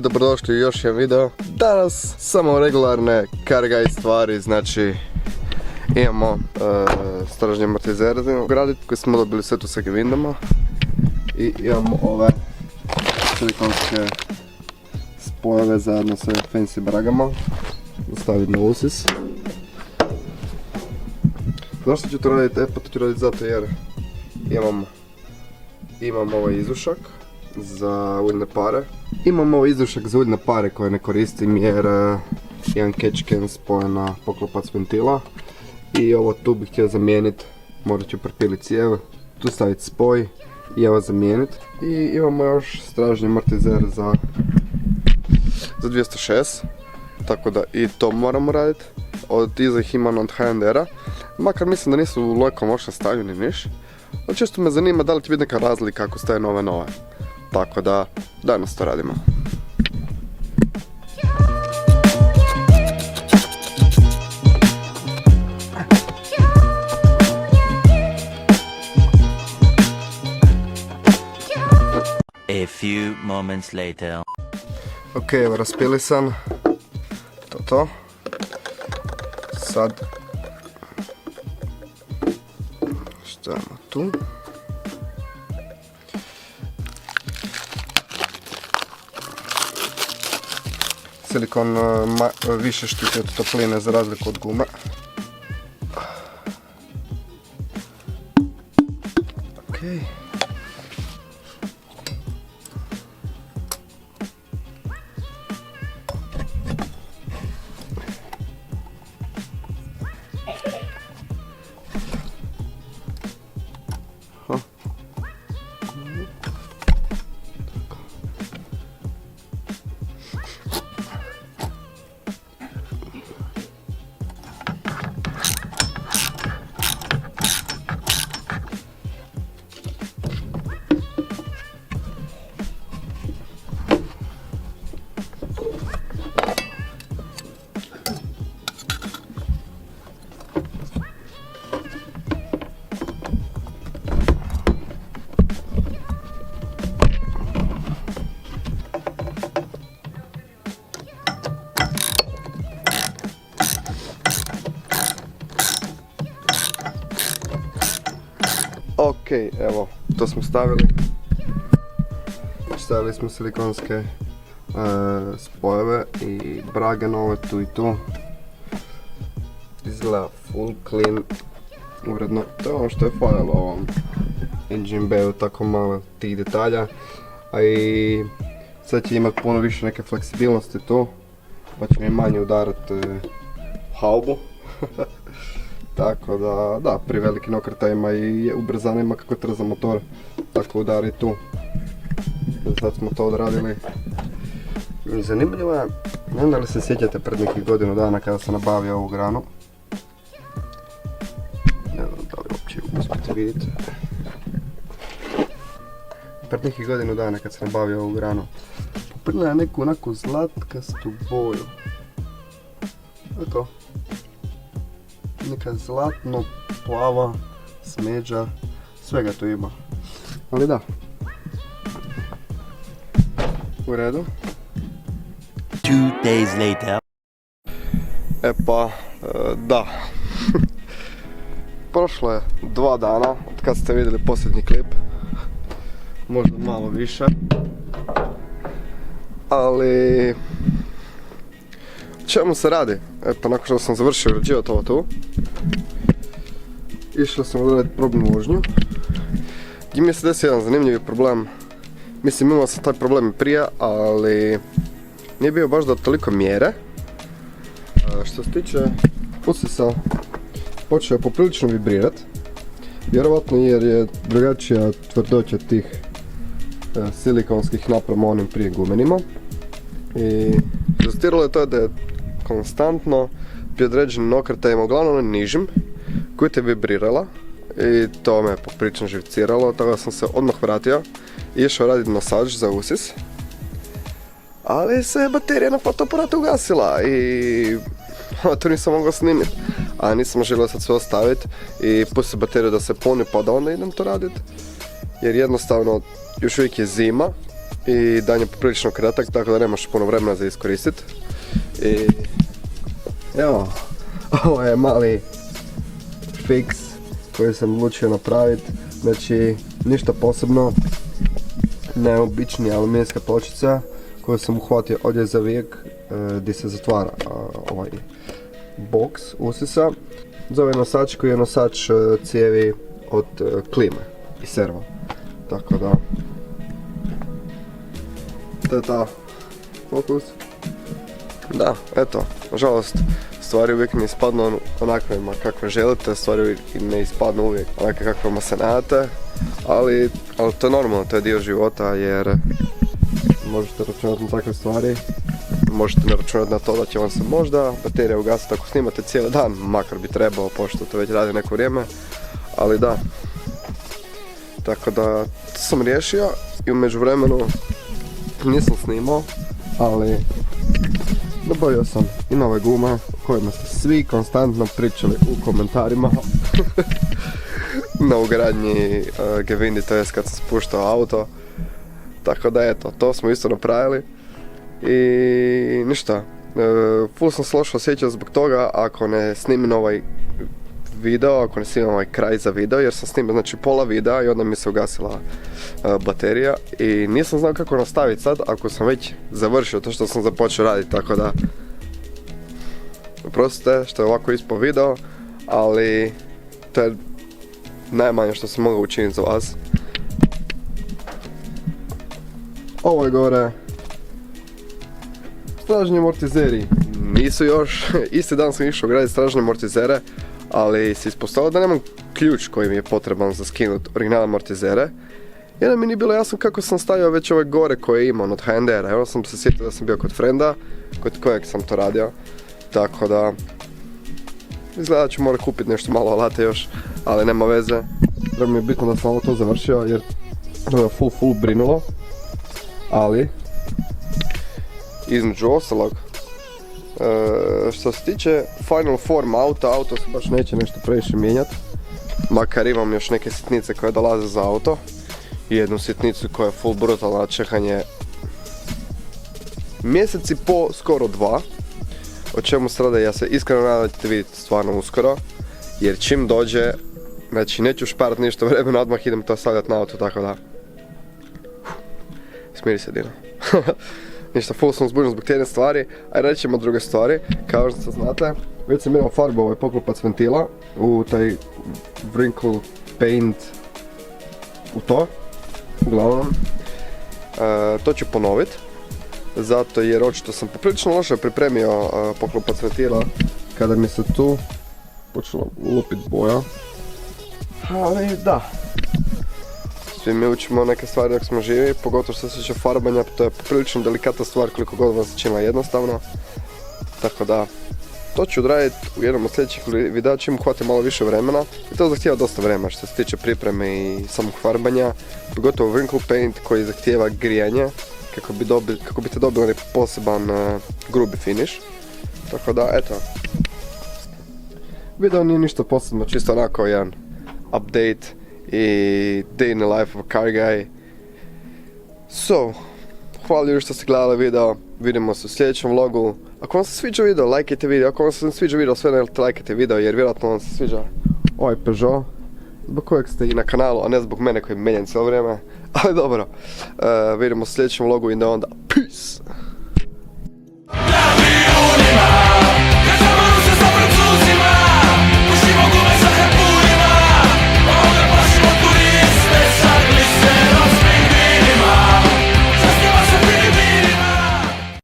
dobrodošli u još jedan video. Danas samo regularne car guy stvari, znači imamo stražnje amortizere ugraditi koji smo dobili sve tu sa Gevindama. I imamo ove silikonske spojeve zajedno sa fancy bragama. Staviti na usis. Zašto ću to raditi? Pa to ću raditi zato jer imam ovaj izušak za uljne pare. Imam ovaj izušak za uljne pare koje ne koristim jer imam catch can spojen na poklopac ventila. I ovo tu bih htio zamijeniti, morat ću prepiliti cijev, tu staviti spoj i ovo zamijeniti. I imamo još stražnji amortizer za 206, tako da i to moramo raditi. Od iza ih imam od H&R-a, makar mislim da nisu u lojkom loše stanju ni niš. Ali često me zanima da li će biti neka razlika ako staje nove. Tako da danas to radimo. A few moments later. Ok, evo raspili sam to. Sad stavimo tu. Silikon više štiti od topline za razliku od gume. Ok. Ok, evo, to smo stavili. Stavili smo silikonske spojeve i brage nove tu i tu. Izgleda full clean, uredno. To je ono što je falilo ovom Engine Bayu, tako malo tih detalja. A i sad će imati puno više neke fleksibilnosti tu, pa će mi manje udarati haubu. Tako da, pri velikim okretajima i ubrzanima kako trza motor, tako udari tu. Sad smo to odradili. I zanimljivo je, ne znam da li se sjećate pred nekih godinu dana kada sam nabavio ovu granu. Ne znam da li uopće uspijete vidjeti. Pred nekih godinu dana kad sam nabavio ovu granu, poprila je neku onako zlatkastu boju. Eto. Neka zlatno, plava, smeđa, svega tu ima. Ali da. U redu. 2 days later. E pa, da. Prošlo je 2 dana od kad ste vidjeli posljednji klip. Možda malo više. Ali o čemu se radi? E pa nakon što sam završio uređivati ovo tu, išao sam odraditi probnu vožnju. I mi se desio jedan zanimljivi problem. Mislim, imao sam taj problem i prije, ali nije bio baš do toliko mjere. Što se tiče usisa, počeo je poprilično vibrirat. Vjerovatno jer je drugačija tvrdoća tih silikonskih naprama onim prije gumenima. I rezultiralo je to da je konstantno pri određenim okretajima, uglavnom na nižim, koji te vibrirala i to me poprilično živciralo, tako da sam se odmah vratio i išao raditi masaž za usis. Ali se baterija na fotoaparatu ugasila i to nisam mogao snimiti. A nisam želio sad sve ostaviti i pustiti bateriju da se puni pa da onda idem to raditi. Jer jednostavno još uvijek je zima i dan je poprilično kratak, tako da nemaš puno vremena za iskoristiti. I evo, ovo je mali fix koji sam odlučio napraviti, znači ništa posebno, neobičnija aluminijska pločica koju sam uhvatio ovdje za vijek gdje se zatvara ovaj boks usisa. Za ovaj nosač koji je nosač cijevi od klime i serva, tako da to je ta fokus. Da, eto, nažalost stvari uvijek ne ispadnu onakvima kakve želite, stvari uvijek ne ispadnu uvijek onakve kakvima se nadate, ali to je normalno, to je dio života jer možete računati na takve stvari, možete ne računati na to da će vam se možda baterija ugasiti ako snimate cijeli dan, makar bi trebao, pošto to već radi neko vrijeme, ali da. Tako da, to sam riješio i u međuvremenu nisam snimao, ali dobavio sam i nove gume o kojima ste svi konstantno pričali u komentarima na ugradnji Gevindi, to jest kad sam spuštao auto. Tako da eto, to smo isto napravili i ništa, full sam se loše osjećao zbog toga ako ne snimim ovaj video, ako ne snimam ovaj kraj za video, jer sam snimio znači pola videa i onda mi se ugasila baterija i nisam znao kako nastaviti sad ako sam već završio to što sam započeo raditi, tako da oprostite što je ovako ispao video, ali to je najmanje što sam mogao učiniti za vas. Ovo je gore stražnji amortizeri, nisu još, isti dan sam išao graditi stražne amortizere, ali se ispostavilo da nemam ključ koji mi je potreban za skinuti originalne amortizere. Jedan mi nije bilo jasno kako sam stavio već ove gore koje imam od HND-a, evo sam se sjetio da sam bio kod frenda, kod kojeg sam to radio, tako da izgleda ću morati kupiti nešto malo alate još, ali nema veze. Drago mi je bitno da sam ovo to završio jer to je full brinulo, ali između ostalog što se tiče final form auto se baš neće nešto previše mijenjati, makar imam još neke sitnice koje dolaze za auto i jednu sitnicu koja je full brutalna, čekanje mjesec i po, skoro 2, o čemu se radi, ja se iskreno nadam da ćete vidjeti stvarno uskoro, jer čim dođe, znači neću šparat ništa vremena, odmah idem to stavljati na auto, tako da smiri se Dino. Ništa, full sam uzbuđen zbog te jedne stvari, a rećemo druge stvari. Kao što znate, već sam imao farbu ovaj poklopac ventila u taj wrinkle paint u to. Uglavnom, to ću ponovit, zato jer očito sam poprilično loše pripremio poklopac ventila kada mi se tu počela lupit boja. Ali da, svi mi učimo neke stvari dok smo živi, pogotovo što se tiče farbanja, to je poprilično delikatna stvar koliko god vam se činila jednostavno. Tako da, to ću odraditi u jednom od sljedećih videa čim uhvatim malo više vremena. I to zahtijeva dosta vremena što se tiče pripreme i samog farbanja, pogotovo wrinkle paint koji zahtijeva grijanje kako biste dobili poseban grubi finish. Tako da, eto. Video nije ništa posebno, čisto onako jedan update i day in the life of a car guy. So, hvala ljudi što ste gledali video, vidimo se u sljedećem vlogu. Ako vam se sviđa video, lajkajte video, ako vam se ne sviđa video, sve ne lajkajte video jer vjerojatno vam se sviđa ovaj Peugeot, zbog kojeg ste i na kanalu, a ne zbog mene koji menjam cijelo vrijeme. Ali dobro, vidimo se u sljedećem vlogu i onda peace!